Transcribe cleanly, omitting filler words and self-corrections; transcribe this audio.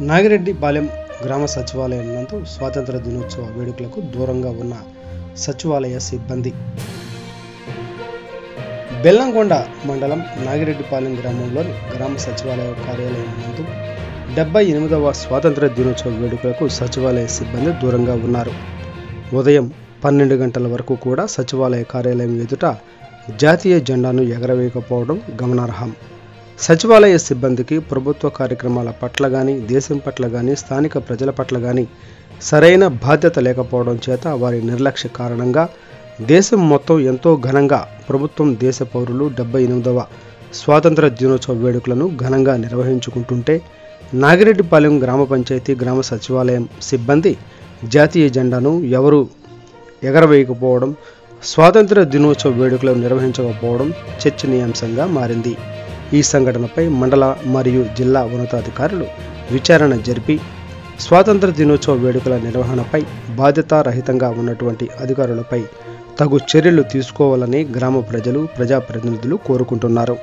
నాగిరెడ్డిపాలెం గ్రామ సచివాలయం నందు స్వాతంత్ర దినోత్సవ వేడుకలకు దూరంగా ఉన్న సచివాలయ సిబ్బంది. బెల్లంకొండ మండలం నాగిరెడ్డిపాలెం గ్రామంలోని గ్రామ సచివాలయ కార్యాలయం నందు 78వ స్వాతంత్ర దినోత్సవ వేడుకలకు సచివాలయ సిబ్బంది దూరంగా ఉన్నారు. ఉదయం 12 గంటల వరకు కూడా సచివాలయ కార్యాలయం ఎదుట జాతీయ జెండాను ఎగరవేయకపోవడం గమనార్హం. సచివాలయ సిబ్బందికి ప్రభుత్వ కార్యక్రమాల పట్ల కానీ, దేశం పట్ల కానీ, స్థానిక ప్రజల పట్ల కానీ సరైన బాధ్యత లేకపోవడం చేత వారి నిర్లక్ష్య కారణంగా దేశం మొత్తం ఎంతో ఘనంగా ప్రభుత్వం దేశ పౌరులు 78వ స్వాతంత్ర దినోత్సవ వేడుకలను ఘనంగా నిర్వహించుకుంటుంటే నాగిరెడ్డిపాలెం గ్రామ పంచాయతీ గ్రామ సచివాలయం సిబ్బంది జాతీయ జెండాను ఎవరూ ఎగరవేయకపోవడం, స్వాతంత్ర దినోత్సవ వేడుకలు నిర్వహించకపోవడం చర్చనీయాంశంగా మారింది. ఈ సంఘటనపై మండల మరియు జిల్లా ఉన్నతాధికారులు విచారణ జరిపి స్వాతంత్ర దినోత్సవ వేడుకల నిర్వహణపై బాధ్యతారహితంగా ఉన్నటువంటి అధికారులపై తగు చర్యలు తీసుకోవాలని గ్రామ ప్రజలు, ప్రజాప్రతినిధులు కోరుకుంటున్నారు.